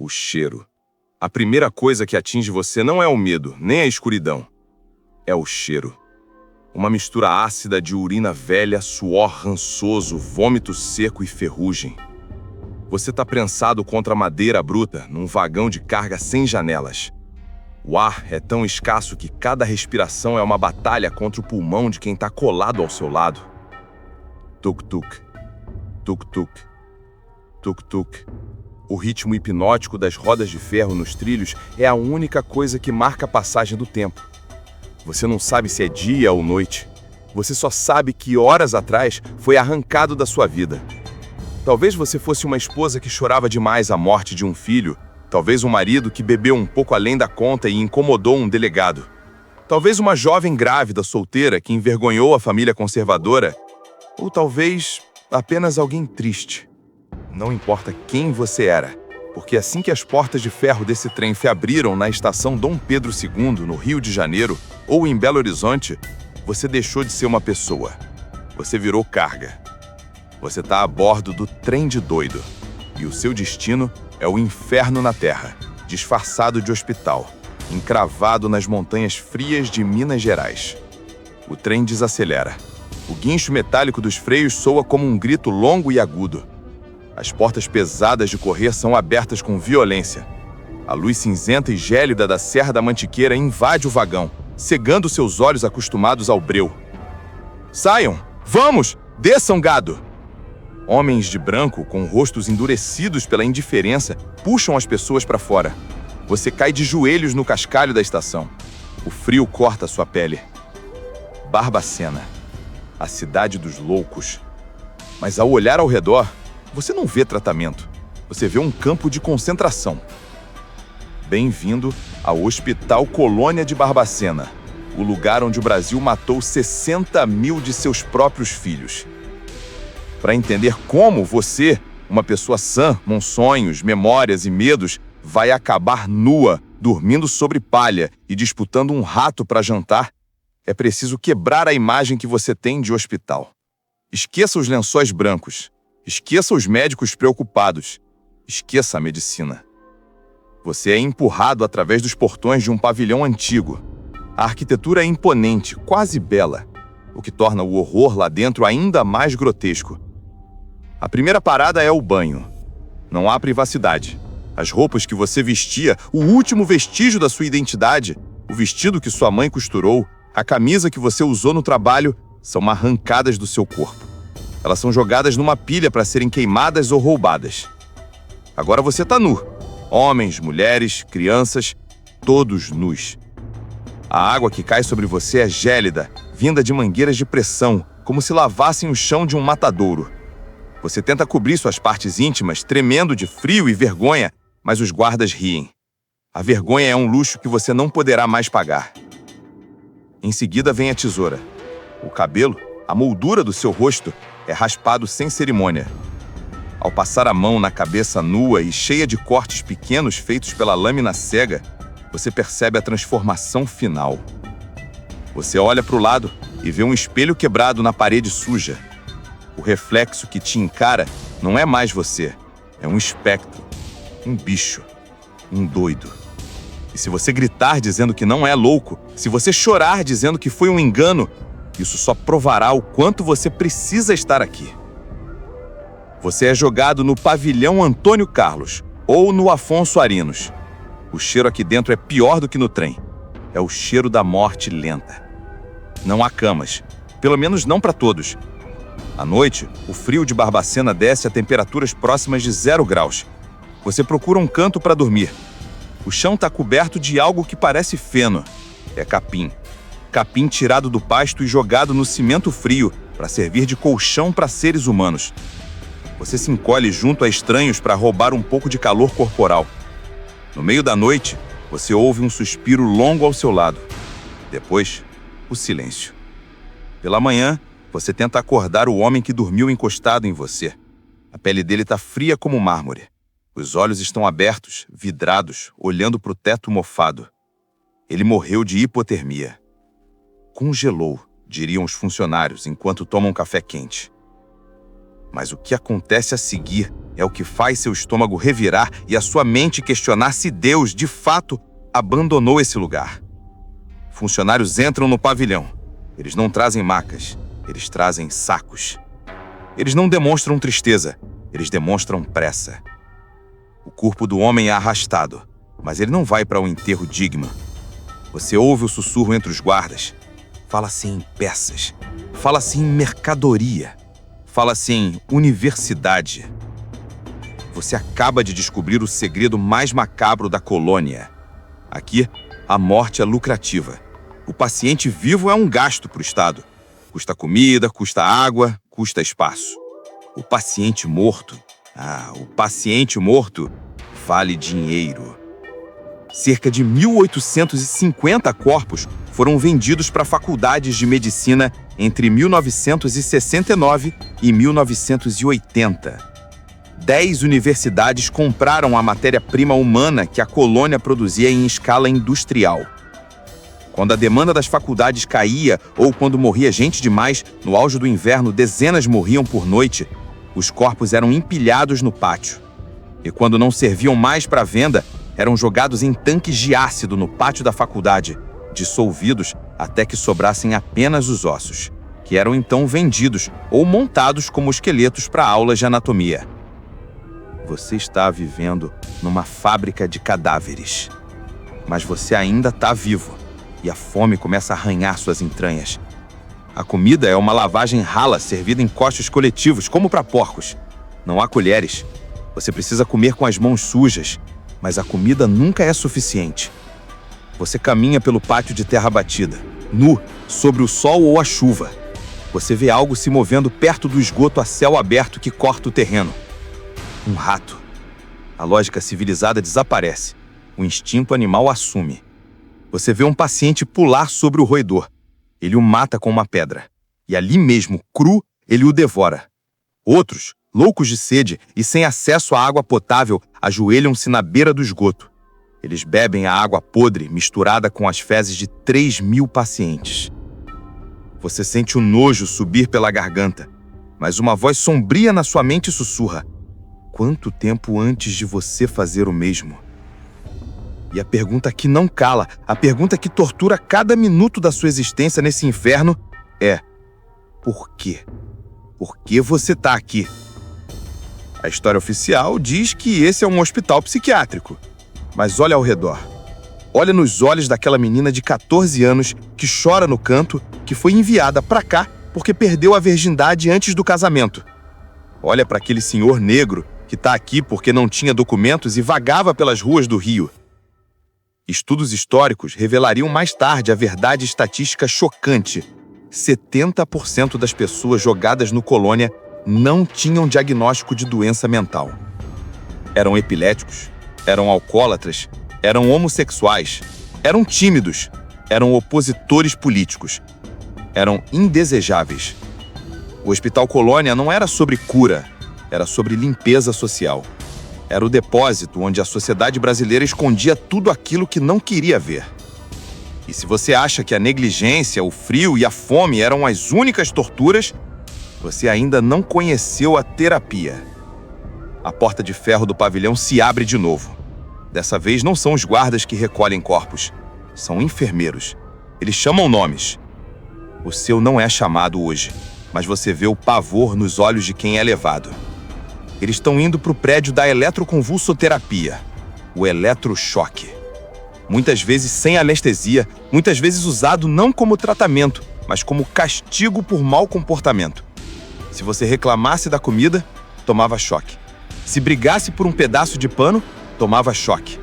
cheiro. A primeira coisa que atinge você não é o medo, nem a escuridão. É o cheiro. Uma mistura ácida de urina velha, suor rançoso, vômito seco e ferrugem. Você está prensado contra madeira bruta, num vagão de carga sem janelas. O ar é tão escasso que cada respiração é uma batalha contra o pulmão de quem está colado ao seu lado. Tuk-tuk, tuk-tuk, tuk-tuk. O ritmo hipnótico das rodas de ferro nos trilhos é a única coisa que marca a passagem do tempo. Você não sabe se é dia ou noite. Você só sabe que horas atrás foi arrancado da sua vida. Talvez você fosse uma esposa que chorava demais a morte de um filho. Talvez um marido que bebeu um pouco além da conta e incomodou um delegado. Talvez uma jovem grávida solteira que envergonhou a família conservadora. Ou talvez apenas alguém triste. Não importa quem você era, porque assim que as portas de ferro desse trem se abriram na estação Dom Pedro II, no Rio de Janeiro, ou em Belo Horizonte, você deixou de ser uma pessoa. Você virou carga. Você está a bordo do trem de doido. E o seu destino é o inferno na terra, disfarçado de hospital, encravado nas montanhas frias de Minas Gerais. O trem desacelera. O guincho metálico dos freios soa como um grito longo e agudo. As portas pesadas de correr são abertas com violência. A luz cinzenta e gélida da Serra da Mantiqueira invade o vagão, cegando seus olhos acostumados ao breu. Saiam! Vamos! Desçam, gado! Homens de branco, com rostos endurecidos pela indiferença, puxam as pessoas para fora. Você cai de joelhos no cascalho da estação. O frio corta sua pele. Barbacena, a cidade dos loucos. Mas ao olhar ao redor, você não vê tratamento. Você vê um campo de concentração. Bem-vindo ao Hospital Colônia de Barbacena, o lugar onde o Brasil matou 60 mil de seus próprios filhos. Para entender como você, uma pessoa sã, com sonhos, memórias e medos, vai acabar nua, dormindo sobre palha e disputando um rato para jantar, é preciso quebrar a imagem que você tem de hospital. Esqueça os lençóis brancos. Esqueça os médicos preocupados. Esqueça a medicina. Você é empurrado através dos portões de um pavilhão antigo. A arquitetura é imponente, quase bela, o que torna o horror lá dentro ainda mais grotesco. A primeira parada é o banho. Não há privacidade. As roupas que você vestia, o último vestígio da sua identidade, o vestido que sua mãe costurou, a camisa que você usou no trabalho, são arrancadas do seu corpo. Elas são jogadas numa pilha para serem queimadas ou roubadas. Agora você está nu. Homens, mulheres, crianças, todos nus. A água que cai sobre você é gélida, vinda de mangueiras de pressão, como se lavassem o chão de um matadouro. Você tenta cobrir suas partes íntimas, tremendo de frio e vergonha, mas os guardas riem. A vergonha é um luxo que você não poderá mais pagar. Em seguida vem a tesoura. O cabelo, a moldura do seu rosto, é raspado sem cerimônia. Ao passar a mão na cabeça nua e cheia de cortes pequenos feitos pela lâmina cega, você percebe a transformação final. Você olha para o lado e vê um espelho quebrado na parede suja. O reflexo que te encara não é mais você, é um espectro, um bicho, um doido. E se você gritar dizendo que não é louco, se você chorar dizendo que foi um engano, isso só provará o quanto você precisa estar aqui. Você é jogado no pavilhão Antônio Carlos ou no Afonso Arinos. O cheiro aqui dentro é pior do que no trem. É o cheiro da morte lenta. Não há camas, pelo menos não para todos. À noite, o frio de Barbacena desce a temperaturas próximas de 0 graus. Você procura um canto para dormir. O chão está coberto de algo que parece feno. É capim. Capim tirado do pasto e jogado no cimento frio para servir de colchão para seres humanos. Você se encolhe junto a estranhos para roubar um pouco de calor corporal. No meio da noite, você ouve um suspiro longo ao seu lado. Depois, o silêncio. Pela manhã, você tenta acordar o homem que dormiu encostado em você. A pele dele está fria como mármore. Os olhos estão abertos, vidrados, olhando para o teto mofado. Ele morreu de hipotermia. Congelou, diriam os funcionários, enquanto tomam café quente. Mas o que acontece a seguir é o que faz seu estômago revirar e a sua mente questionar se Deus, de fato, abandonou esse lugar. Funcionários entram no pavilhão. Eles não trazem macas, eles trazem sacos. Eles não demonstram tristeza, eles demonstram pressa. O corpo do homem é arrastado, mas ele não vai para um enterro digno. Você ouve o sussurro entre os guardas. Fala-se em peças, fala-se em mercadoria, fala-se em universidade. Você acaba de descobrir o segredo mais macabro da colônia. Aqui, a morte é lucrativa. O paciente vivo é um gasto para o Estado. Custa comida, custa água, custa espaço. O paciente morto vale dinheiro. Cerca de 1.850 corpos foram vendidos para faculdades de medicina entre 1969 e 1980. 10 universidades compraram a matéria-prima humana que a colônia produzia em escala industrial. Quando a demanda das faculdades caía ou quando morria gente demais, no auge do inverno dezenas morriam por noite, os corpos eram empilhados no pátio. E quando não serviam mais para venda, eram jogados em tanques de ácido no pátio da faculdade, dissolvidos até que sobrassem apenas os ossos, que eram então vendidos ou montados como esqueletos para aulas de anatomia. Você está vivendo numa fábrica de cadáveres. Mas você ainda está vivo, e a fome começa a arranhar suas entranhas. A comida é uma lavagem rala servida em coxos coletivos, como para porcos. Não há colheres. Você precisa comer com as mãos sujas, mas a comida nunca é suficiente. Você caminha pelo pátio de terra batida, nu, sobre o sol ou a chuva. Você vê algo se movendo perto do esgoto a céu aberto que corta o terreno. Um rato. A lógica civilizada desaparece. O instinto animal assume. Você vê um paciente pular sobre o roedor. Ele o mata com uma pedra. E ali mesmo, cru, ele o devora. Outros, loucos de sede e sem acesso à água potável, ajoelham-se na beira do esgoto. Eles bebem a água podre misturada com as fezes de 3.000 pacientes. Você sente o nojo subir pela garganta, mas uma voz sombria na sua mente sussurra: quanto tempo antes de você fazer o mesmo? E a pergunta que não cala, a pergunta que tortura cada minuto da sua existência nesse inferno é: por quê? Por que você está aqui? A história oficial diz que esse é um hospital psiquiátrico. Mas olha ao redor. Olha nos olhos daquela menina de 14 anos que chora no canto, que foi enviada para cá porque perdeu a virgindade antes do casamento. Olha para aquele senhor negro que está aqui porque não tinha documentos e vagava pelas ruas do Rio. Estudos históricos revelariam mais tarde a verdade estatística chocante. 70% das pessoas jogadas no Colônia não tinham diagnóstico de doença mental. Eram epiléticos, eram alcoólatras, eram homossexuais, eram tímidos, eram opositores políticos, eram indesejáveis. O Hospital Colônia não era sobre cura, era sobre limpeza social. Era o depósito onde a sociedade brasileira escondia tudo aquilo que não queria ver. E se você acha que a negligência, o frio e a fome eram as únicas torturas, você ainda não conheceu a terapia. A porta de ferro do pavilhão se abre de novo. Dessa vez não são os guardas que recolhem corpos, são enfermeiros. Eles chamam nomes. O seu não é chamado hoje, mas você vê o pavor nos olhos de quem é levado. Eles estão indo para o prédio da eletroconvulsoterapia, o eletrochoque. Muitas vezes sem anestesia, muitas vezes usado não como tratamento, mas como castigo por mau comportamento. Se você reclamasse da comida, tomava choque. Se brigasse por um pedaço de pano, tomava choque.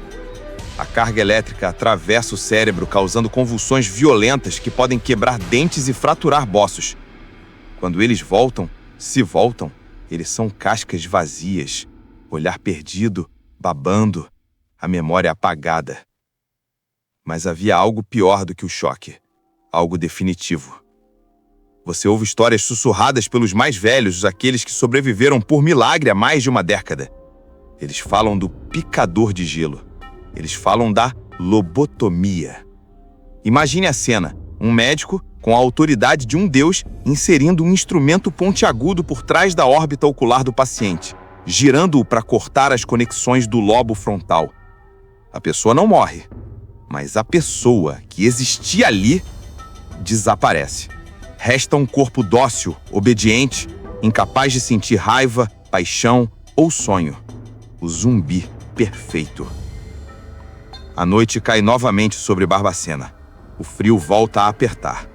A carga elétrica atravessa o cérebro, causando convulsões violentas que podem quebrar dentes e fraturar bossos. Quando eles voltam, se voltam, eles são cascas vazias, olhar perdido, babando, a memória apagada. Mas havia algo pior do que o choque, algo definitivo. Você ouve histórias sussurradas pelos mais velhos, aqueles que sobreviveram por milagre há mais de uma década. Eles falam do picador de gelo. Eles falam da lobotomia. Imagine a cena, um médico com a autoridade de um deus, inserindo um instrumento pontiagudo por trás da órbita ocular do paciente, girando-o para cortar as conexões do lobo frontal. A pessoa não morre, mas a pessoa que existia ali desaparece. Resta um corpo dócil, obediente, incapaz de sentir raiva, paixão ou sonho. O zumbi perfeito. A noite cai novamente sobre Barbacena. O frio volta a apertar.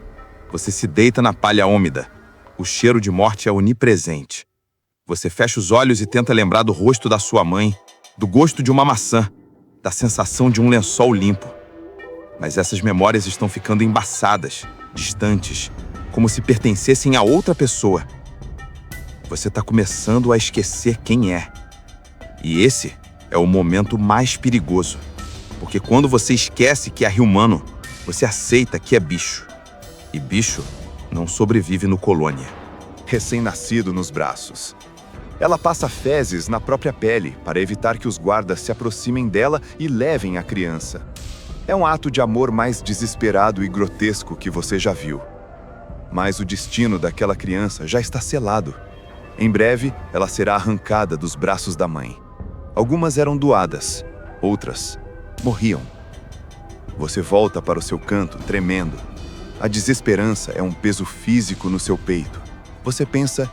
Você se deita na palha úmida. O cheiro de morte é onipresente. Você fecha os olhos e tenta lembrar do rosto da sua mãe, do gosto de uma maçã, da sensação de um lençol limpo. Mas essas memórias estão ficando embaçadas, distantes, como se pertencessem a outra pessoa. Você está começando a esquecer quem é. E esse é o momento mais perigoso. Porque quando você esquece que é humano, você aceita que é bicho. E bicho não sobrevive no colônia. Recém-nascido nos braços. Ela passa fezes na própria pele para evitar que os guardas se aproximem dela e levem a criança. É um ato de amor mais desesperado e grotesco que você já viu. Mas o destino daquela criança já está selado. Em breve, ela será arrancada dos braços da mãe. Algumas eram doadas, outras morriam. Você volta para o seu canto, tremendo. A desesperança é um peso físico no seu peito. Você pensa,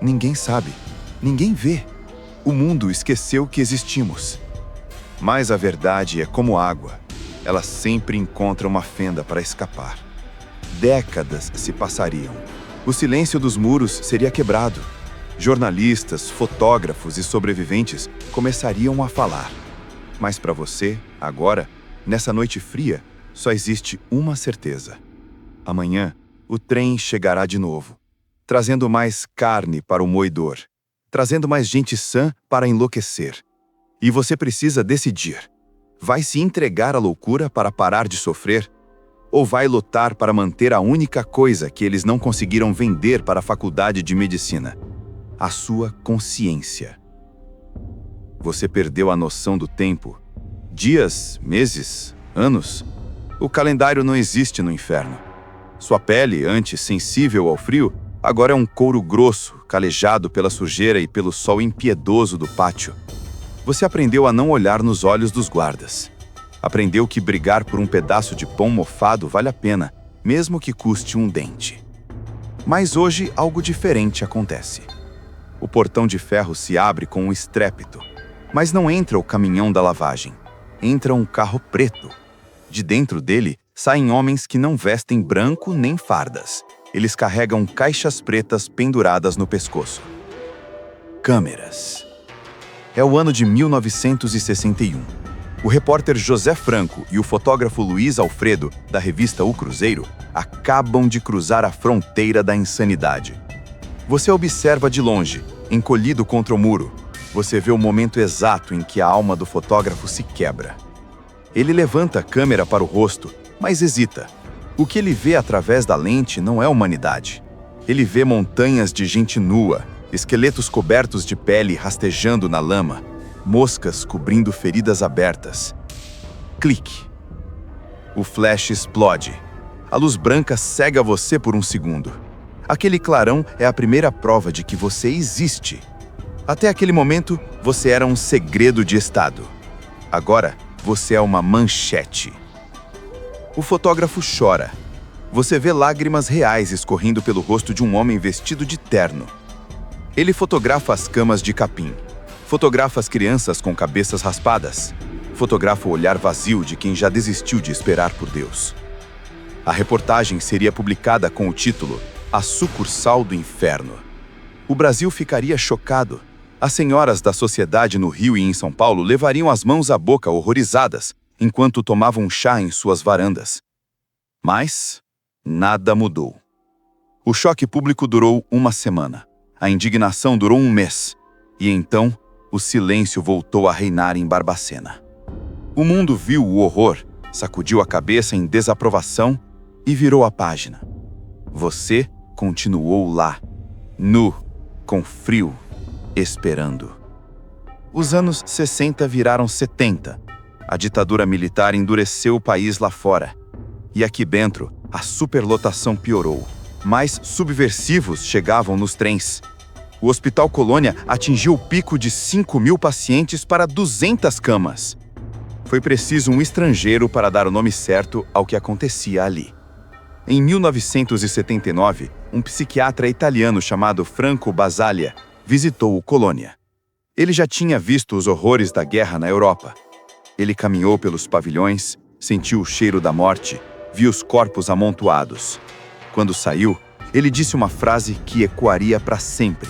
ninguém sabe, ninguém vê. O mundo esqueceu que existimos. Mas a verdade é como água. Ela sempre encontra uma fenda para escapar. Décadas se passariam. O silêncio dos muros seria quebrado. Jornalistas, fotógrafos e sobreviventes começariam a falar. Mas para você, agora, nessa noite fria, só existe uma certeza. Amanhã, o trem chegará de novo, trazendo mais carne para o moedor, trazendo mais gente sã para enlouquecer. E você precisa decidir. Vai se entregar à loucura para parar de sofrer? Ou vai lutar para manter a única coisa que eles não conseguiram vender para a faculdade de medicina? A sua consciência. Você perdeu a noção do tempo. Dias, meses, anos. O calendário não existe no inferno. Sua pele, antes sensível ao frio, agora é um couro grosso, calejado pela sujeira e pelo sol impiedoso do pátio. Você aprendeu a não olhar nos olhos dos guardas. Aprendeu que brigar por um pedaço de pão mofado vale a pena, mesmo que custe um dente. Mas hoje algo diferente acontece. O portão de ferro se abre com um estrépito, mas não entra o caminhão da lavagem. Entra um carro preto. De dentro dele, saem homens que não vestem branco nem fardas. Eles carregam caixas pretas penduradas no pescoço. Câmeras. É o ano de 1961. O repórter José Franco e o fotógrafo Luiz Alfredo, da revista O Cruzeiro, acabam de cruzar a fronteira da insanidade. Você observa de longe, encolhido contra o muro. Você vê o momento exato em que a alma do fotógrafo se quebra. Ele levanta a câmera para o rosto, mas hesita. O que ele vê através da lente não é humanidade. Ele vê montanhas de gente nua, esqueletos cobertos de pele rastejando na lama, moscas cobrindo feridas abertas. Clique. O flash explode. A luz branca cega você por um segundo. Aquele clarão é a primeira prova de que você existe. Até aquele momento, você era um segredo de Estado. Agora, você é uma manchete. O fotógrafo chora. Você vê lágrimas reais escorrendo pelo rosto de um homem vestido de terno. Ele fotografa as camas de capim. Fotografa as crianças com cabeças raspadas. Fotografa o olhar vazio de quem já desistiu de esperar por Deus. A reportagem seria publicada com o título A Sucursal do Inferno. O Brasil ficaria chocado. As senhoras da sociedade no Rio e em São Paulo levariam as mãos à boca horrorizadas, enquanto tomavam chá em suas varandas. Mas nada mudou. O choque público durou uma semana. A indignação durou um mês. E então, o silêncio voltou a reinar em Barbacena. O mundo viu o horror, sacudiu a cabeça em desaprovação e virou a página. Você continuou lá, nu, com frio, esperando. Os anos 60 viraram 70. A ditadura militar endureceu o país lá fora. E aqui dentro, A superlotação piorou. Mais subversivos chegavam nos trens. O Hospital Colônia atingiu o pico de 5.000 pacientes para 200 camas. Foi preciso um estrangeiro para dar o nome certo ao que acontecia ali. Em 1979, um psiquiatra italiano chamado Franco Basaglia visitou o Colônia. Ele já tinha visto os horrores da guerra na Europa. Ele caminhou pelos pavilhões, sentiu o cheiro da morte, viu os corpos amontoados. Quando saiu, ele disse uma frase que ecoaria para sempre.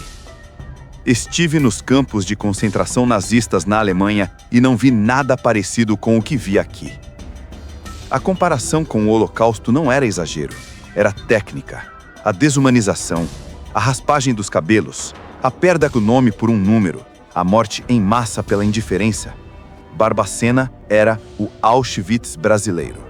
Estive nos campos de concentração nazistas na Alemanha e não vi nada parecido com o que vi aqui. A comparação com o Holocausto não era exagero, era técnica. A desumanização, a raspagem dos cabelos, a perda do nome por um número, a morte em massa pela indiferença. Barbacena era o Auschwitz brasileiro.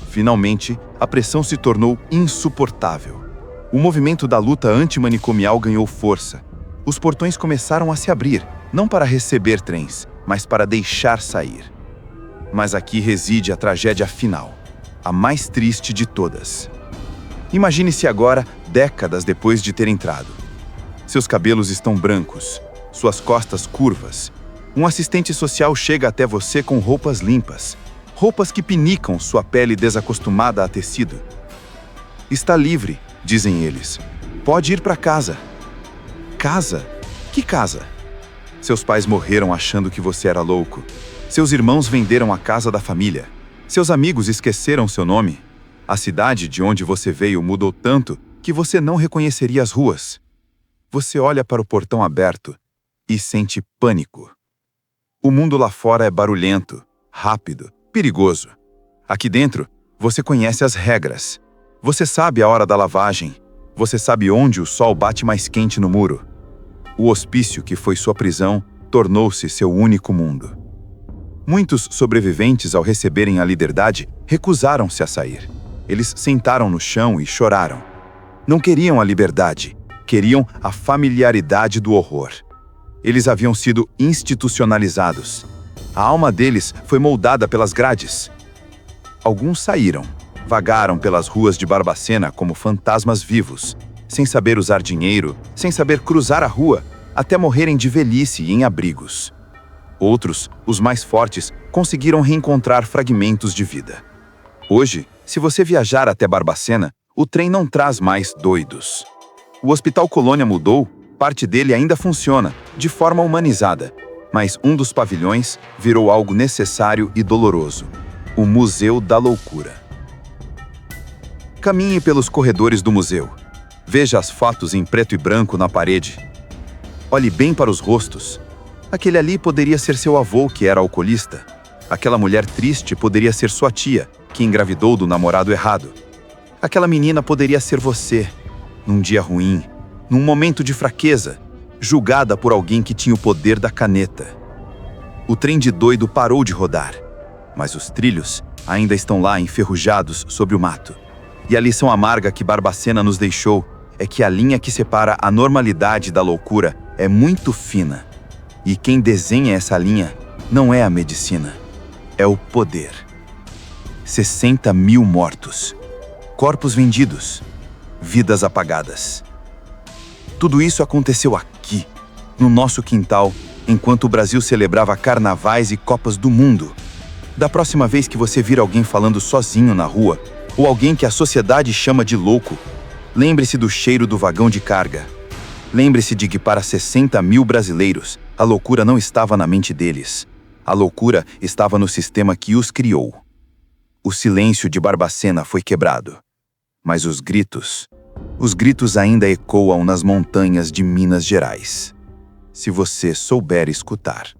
Finalmente, a pressão se tornou insuportável. O movimento da luta antimanicomial ganhou força. Os portões começaram a se abrir, não para receber trens, mas para deixar sair. Mas aqui reside a tragédia final, a mais triste de todas. Imagine-se agora, décadas depois de ter entrado. Seus cabelos estão brancos, suas costas curvas. Um assistente social chega até você com roupas limpas, roupas que pinicam sua pele desacostumada a tecido. Está livre, dizem eles. Pode ir para casa. Casa? Que casa? Seus pais morreram achando que você era louco. Seus irmãos venderam a casa da família. Seus amigos esqueceram seu nome. A cidade de onde você veio mudou tanto que você não reconheceria as ruas. Você olha para o portão aberto e sente pânico. O mundo lá fora é barulhento, rápido, perigoso. Aqui dentro, você conhece as regras. Você sabe a hora da lavagem. Você sabe onde o sol bate mais quente no muro. O hospício que foi sua prisão tornou-se seu único mundo. Muitos sobreviventes, ao receberem a liberdade, recusaram-se a sair. Eles sentaram no chão e choraram. Não queriam a liberdade, queriam a familiaridade do horror. Eles haviam sido institucionalizados. A alma deles foi moldada pelas grades. Alguns saíram, vagaram pelas ruas de Barbacena como fantasmas vivos, sem saber usar dinheiro, sem saber cruzar a rua, até morrerem de velhice e em abrigos. Outros, os mais fortes, conseguiram reencontrar fragmentos de vida. Hoje, se você viajar até Barbacena, o trem não traz mais doidos. O Hospital Colônia mudou, parte dele ainda funciona, de forma humanizada, mas um dos pavilhões virou algo necessário e doloroso: o Museu da Loucura. Caminhe pelos corredores do museu. Veja as fotos em preto e branco na parede. Olhe bem para os rostos. Aquele ali poderia ser seu avô, que era alcoolista. Aquela mulher triste poderia ser sua tia, que engravidou do namorado errado. Aquela menina poderia ser você, num dia ruim, num momento de fraqueza, julgada por alguém que tinha o poder da caneta. O trem de doido parou de rodar, mas os trilhos ainda estão lá enferrujados sobre o mato. E a lição amarga que Barbacena nos deixou é que a linha que separa a normalidade da loucura é muito fina. E quem desenha essa linha não é a medicina, é o poder. 60.000 mortos, corpos vendidos, vidas apagadas. Tudo isso aconteceu aqui, no nosso quintal, enquanto o Brasil celebrava carnavais e Copas do Mundo. Da próxima vez que você vir alguém falando sozinho na rua, ou alguém que a sociedade chama de louco, lembre-se do cheiro do vagão de carga. Lembre-se de que para 60.000 brasileiros, a loucura não estava na mente deles. A loucura estava no sistema que os criou. O silêncio de Barbacena foi quebrado. Mas os gritos ainda ecoam nas montanhas de Minas Gerais. Se você souber escutar.